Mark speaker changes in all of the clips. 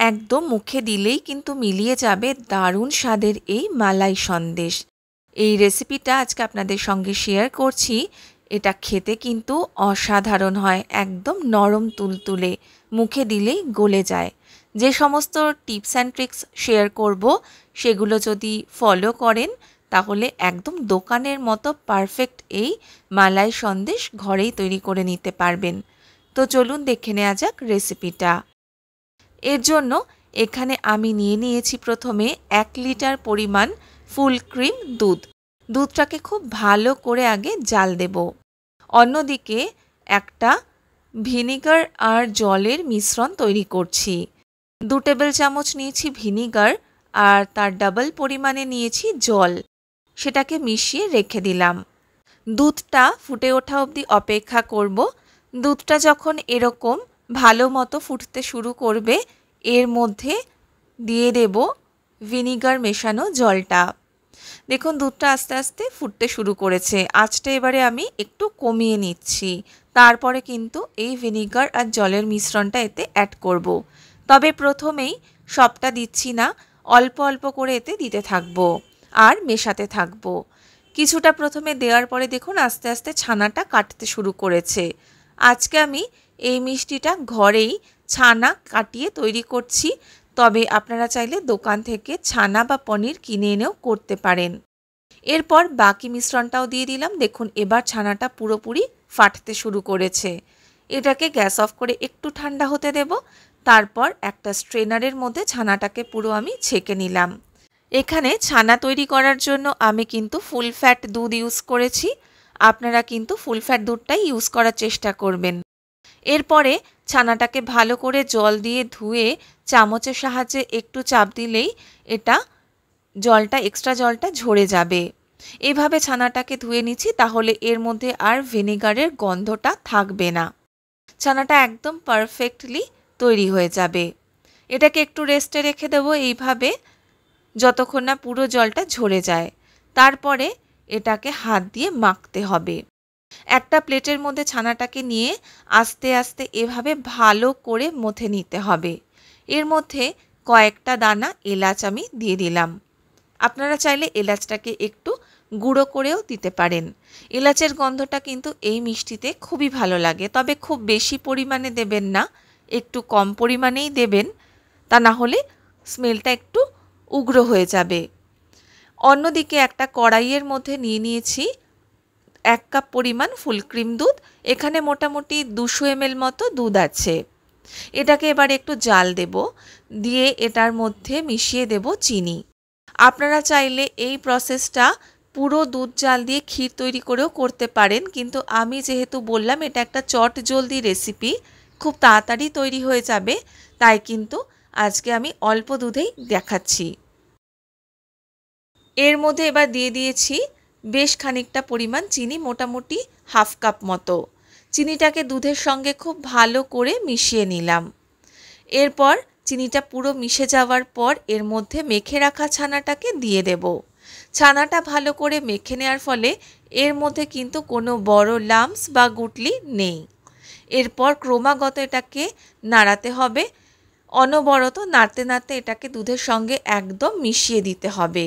Speaker 1: একদম মুখে দিলেই কিন্তু মিলিয়ে যাবে দারুণ স্বাদের এই মালাই সন্দেশ। এই রেসিপিটা আজকে আপনাদের সঙ্গে শেয়ার করছি। এটা খেতে কিন্তু অসাধারণ হয়, একদম নরম তুলতুলে, মুখে দিলেই গলে যায়। যে সমস্ত টিপস অ্যান্ড ট্রিক্স শেয়ার করব সেগুলো যদি ফলো করেন তাহলে একদম দোকানের মতো পারফেক্ট এই মালাই সন্দেশ ঘরেই তৈরি করে নিতে পারবেন। তো চলুন দেখে নেওয়া যাক রেসিপিটা। এর জন্য এখানে আমি নিয়েছি প্রথমে 1 লিটার পরিমাণ ফুল ক্রিম দুধ। দুধটাকে খুব ভালো করে আগে জাল দেব। অন্যদিকে একটা ভিনিগার আর জলের মিশ্রণ তৈরি করছি। 2 টেবিল চামচ নিয়েছি ভিনিগার আর তার ডাবল পরিমাণে নিয়েছি জল। সেটাকে মিশিয়ে রেখে দিলাম। দুধটা ফুটে ওঠা অবধি অপেক্ষা করব। দুধটা যখন এরকম ভালো মতো ফুটতে শুরু করবে এর মধ্যে দিয়ে দেব ভিনিগার মেশানো জলটা। দেখুন দুধটা আস্তে আস্তে ফুটতে শুরু করেছে। আঁচটা এবারে আমি একটু কমিয়ে নিচ্ছি। তারপরে কিন্তু এই ভিনিগার আর জলের মিশ্রণটা এতে অ্যাড করব। তবে প্রথমেই সবটা দিচ্ছি না, অল্প অল্প করে এতে দিতে থাকবো আর মেশাতে থাকবো। কিছুটা প্রথমে দেওয়ার পরে দেখুন আস্তে আস্তে ছানাটা কাটতে শুরু করেছে। আজকে আমি এই মিষ্টিটা ঘরেই ছানা কাটিয়ে তৈরি করছি। তবে আপনারা চাইলে দোকান থেকে ছানা বা পনির কিনে এনেও করতে পারেন। এরপর বাকি মিশ্রণটাও দিয়ে দিলাম। দেখুন এবার ছানাটা পুরোপুরি ফাটতে শুরু করেছে। এটাকে গ্যাস অফ করে একটু ঠান্ডা হতে দেব। তারপর একটা স্ট্রেনারের মধ্যে ছানাটাকে পুরো আমি ছেঁকে নিলাম। এখানে ছানা তৈরি করার জন্য আমি কিন্তু ফুল ফ্যাট দুধ ইউজ করেছি। আপনারা কিন্তু ফুল ফ্যাট দুধটাই ইউজ করার চেষ্টা করবেন। এরপরে ছানাটাকে ভালো করে জল দিয়ে ধুয়ে চামচের সাহায্যে একটু চাপ দিলেই এটা এক্সট্রা জলটা ঝরে যাবে। এভাবে ছানাটাকে ধুয়ে নিচ্ছি, তাহলে এর মধ্যে আর ভিনেগারের গন্ধটা থাকবে না। ছানাটা একদম পারফেক্টলি তৈরি হয়ে যাবে। এটাকে একটু রেস্টে রেখে দেবো এইভাবে, যতক্ষণ না পুরো জলটা ঝরে যায়। তারপরে এটাকে হাত দিয়ে মাখতে হবে। একটা প্লেটের মধ্যে ছানাটাকে নিয়ে আস্তে আস্তে এভাবে ভালো করে মথে নিতে হবে। এর মধ্যে কয়েকটা দানা এলাচ আমি দিয়ে দিলাম। আপনারা চাইলে এলাচটাকে একটু গুঁড়ো করেও দিতে পারেন। এলাচের গন্ধটা কিন্তু এই মিষ্টিতে খুবই ভালো লাগে, তবে খুব বেশি পরিমাণে দেবেন না, একটু কম পরিমাণেই দেবেন, তা না হলে স্মেলটা একটু উগ্র হয়ে যাবে। অন্যদিকে একটা কড়াইয়ের মধ্যে নিয়েছি 1 কাপ পরিমাণ ফুল ক্রিম দুধ। এখানে মোটামুটি 200 ml মতো দুধ আছে। এটাকে এবার একটু জাল দেব, দিয়ে এটার মধ্যে মিশিয়ে দেব চিনি। আপনারা চাইলে এই প্রসেসটা পুরো দুধ জাল দিয়ে ক্ষীর তৈরি করেও করতে পারেন, কিন্তু আমি যেহেতু বললাম এটা একটা চট জলদি রেসিপি, খুব তাড়াতাড়ি তৈরি হয়ে যাবে, তাই কিন্তু আজকে আমি অল্প দুধেই দেখাচ্ছি। এর মধ্যে এবার দিয়ে দিয়েছি বেশ খানিকটা পরিমাণ চিনি, মোটামুটি 1/2 কাপ মতো। চিনিটাকে দুধের সঙ্গে খুব ভালো করে মিশিয়ে নিলাম। এরপর চিনিটা পুরো মিশে যাওয়ার পর এর মধ্যে মেখে রাখা ছানাটাকে দিয়ে দেব। ছানাটা ভালো করে মেখে নেওয়ার ফলে এর মধ্যে কিন্তু কোনো বড় লাম্পস বা গুটলি নেই। এরপর ক্রমাগত এটাকে নাড়াতে হবে। অনবরত নাড়তে নাড়তে এটাকে দুধের সঙ্গে একদম মিশিয়ে দিতে হবে,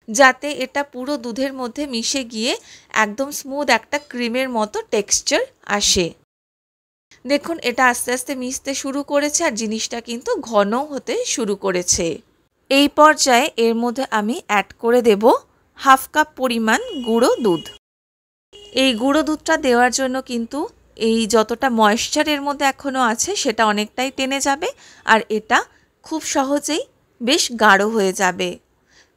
Speaker 1: যাতে এটা পুরো দুধের মধ্যে মিশে গিয়ে একদম স্মুথ একটা ক্রিমের মতো টেক্সচার আসে। দেখুন এটা আস্তে আস্তে মিশতে শুরু করেছে আর জিনিসটা কিন্তু ঘন হতে শুরু করেছে। এই পর্যায়ে এর মধ্যে আমি অ্যাড করে দেব 1/2 কাপ পরিমাণ গুঁড়ো দুধ। এই গুঁড়ো দুধটা দেওয়ার জন্য কিন্তু এই যতটা ময়েশ্চার এর মধ্যে এখনও আছে সেটা অনেকটাই টেনে যাবে আর এটা খুব সহজেই বেশ গাঢ় হয়ে যাবে।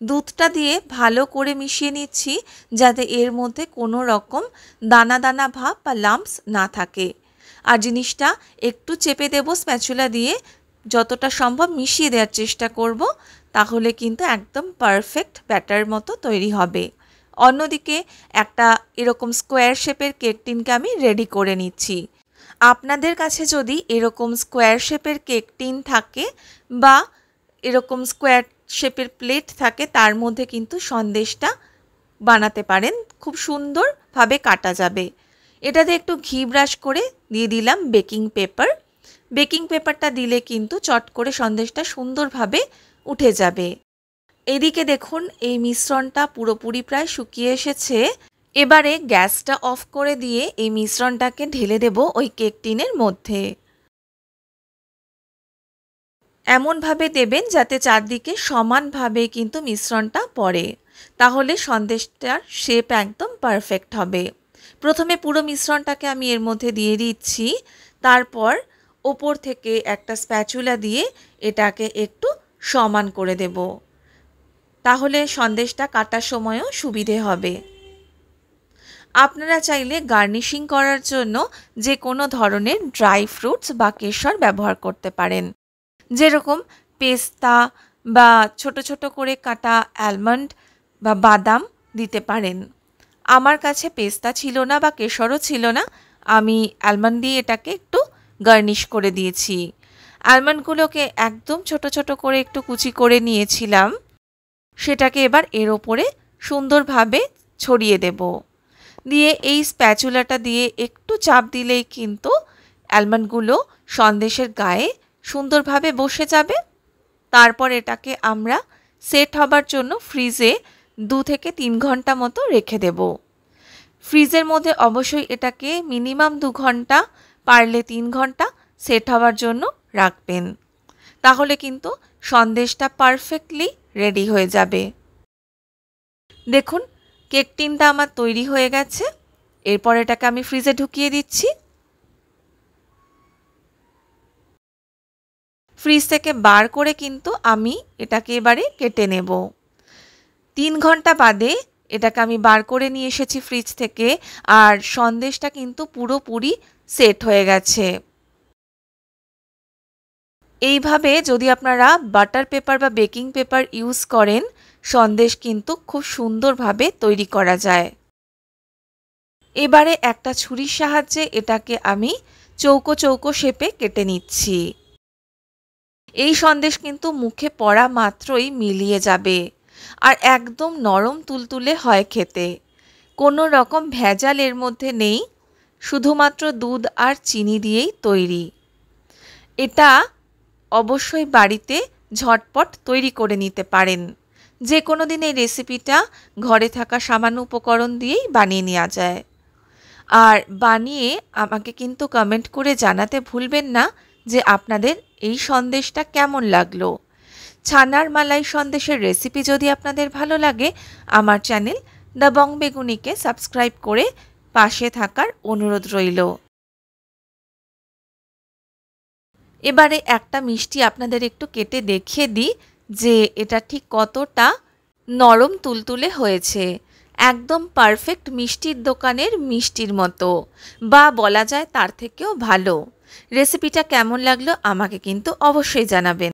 Speaker 1: দুধটা দিয়ে ভালো করে মিশিয়ে নিচ্ছি, যাতে এর মধ্যে কোনো রকম দানা দানা ভাব বা লাম্পস না থাকে। আর জিনিসটা একটু চেপে দেব স্প্যাচুলা দিয়ে, যতটা সম্ভব মিশিয়ে দেওয়ার চেষ্টা করব, তাহলে কিন্তু একদম পারফেক্ট ব্যাটার মতো তৈরি হবে। অন্যদিকে একটা এরকম স্কোয়ার শেপের কেক টিনকে আমি রেডি করে নিচ্ছি। আপনাদের কাছে যদি এরকম স্কোয়ার শেপের কেক টিন থাকে বা এরকম স্কোয়ার শেপের প্লেট থাকে, তার মধ্যে কিন্তু সন্দেশটা বানাতে পারেন, খুব সুন্দরভাবে কাটা যাবে। এটাতে একটু ঘি ব্রাশ করে দিয়ে দিলাম বেকিং পেপার। বেকিং পেপারটা দিলে কিন্তু চট করে সন্দেশটা সুন্দরভাবে উঠে যাবে। এদিকে দেখুন এই মিশ্রণটা পুরোপুরি প্রায় শুকিয়ে এসেছে। এবারে গ্যাসটা অফ করে দিয়ে এই মিশ্রণটাকে ঢেলে দেব ওই কেক টিনের মধ্যে। এমনভাবে দেবেন যাতে চারদিকে সমানভাবে কিন্তু মিশ্রণটা পড়ে, তাহলে সন্দেশটার শেপ একদম পারফেক্ট হবে। প্রথমে পুরো মিশ্রণটাকে আমি এর মধ্যে দিয়ে দিচ্ছি, তারপর ওপর থেকে একটা স্প্যাচুলা দিয়ে এটাকে একটু সমান করে দেব, তাহলে সন্দেশটা কাটার সময়ও সুবিধে হবে। আপনারা চাইলে গার্নিশিং করার জন্য যে কোনো ধরনের ড্রাই ফ্রুটস বা কেশর ব্যবহার করতে পারেন, যেরকম পেস্তা বা ছোট ছোট করে কাটা অ্যালমন্ড বা বাদাম দিতে পারেন। আমার কাছে পেস্তা ছিল না বা কেশরও ছিল না, আমি অ্যালমন্ড দিয়ে এটাকে একটু গার্নিশ করে দিয়েছি। অ্যালমন্ডগুলোকে একদম ছোট ছোট করে একটু কুচি করে নিয়েছিলাম, সেটাকে এবার এর ওপরে সুন্দরভাবে ছড়িয়ে দেব। দিয়ে এই স্প্যাচুলাটা দিয়ে একটু চাপ দিলেই কিন্তু অ্যালমন্ডগুলো সন্দেশের গায়ে সুন্দরভাবে বসে যাবে। তারপর এটাকে আমরা সেট হবার জন্য ফ্রিজে 2 থেকে 3 ঘন্টা মতো রেখে দেব। ফ্রিজের মধ্যে অবশ্যই এটাকে মিনিমাম 2 ঘন্টা, পারলে 3 ঘন্টা সেট হবার জন্য রাখবেন, তাহলে কিন্তু সন্দেশটা পারফেক্টলি রেডি হয়ে যাবে। দেখুন কেক টিনটা আমার তৈরি হয়ে গেছে। এরপর এটাকে আমি ফ্রিজে ঢুকিয়ে দিচ্ছি। ফ্রিজ থেকে বার করে কিন্তু আমি এটাকে এবারে কেটে নেব। 3 ঘন্টা বাদে এটাকে আমি বার করে নিয়ে এসেছি ফ্রিজ থেকে, আর সন্দেশটা কিন্তু পুরোপুরি সেট হয়ে গেছে। এইভাবে যদি আপনারা বাটার পেপার বা বেকিং পেপার ইউজ করেন, সন্দেশ কিন্তু খুব সুন্দরভাবে তৈরি করা যায়। এবারে একটা ছুরির সাহায্যে এটাকে আমি চৌকো চৌকো শেপে কেটে নিচ্ছি। এই সন্দেশ কিন্তু মুখে পড়া মাত্রই মিলিয়ে যাবে, আর একদম নরম তুলতুলে হয় খেতে। কোনো রকম ভেজাল এর মধ্যে নেই, শুধুমাত্র দুধ আর চিনি দিয়েই তৈরি। এটা অবশ্যই বাড়িতে ঝটপট তৈরি করে নিতে পারেন। যে কোনো দিন এই রেসিপিটা ঘরে থাকা সামান্য উপকরণ দিয়েই বানিয়ে নেওয়া যায়। আর বানিয়ে আমাকে কিন্তু কমেন্ট করে জানাতে ভুলবেন না যে আপনাদের এই সন্দেশটা কেমন লাগলো। ছানার মালাই সন্দেশের রেসিপি যদি আপনাদের ভালো লাগে, আমার চ্যানেল দ্য বং বেগুনিকে সাবস্ক্রাইব করে পাশে থাকার অনুরোধ রইল। এবারে একটা মিষ্টি আপনাদের একটু কেটে দেখিয়ে দিই যে এটা ঠিক কতটা নরম তুলতুলে হয়েছে। একদম পারফেক্ট মিষ্টির দোকানের মিষ্টির মতো, বা বলা যায় তার থেকেও ভালো। রেসিপিটা কেমন লাগলো আমাকে কিন্তু অবশ্যই জানাবেন।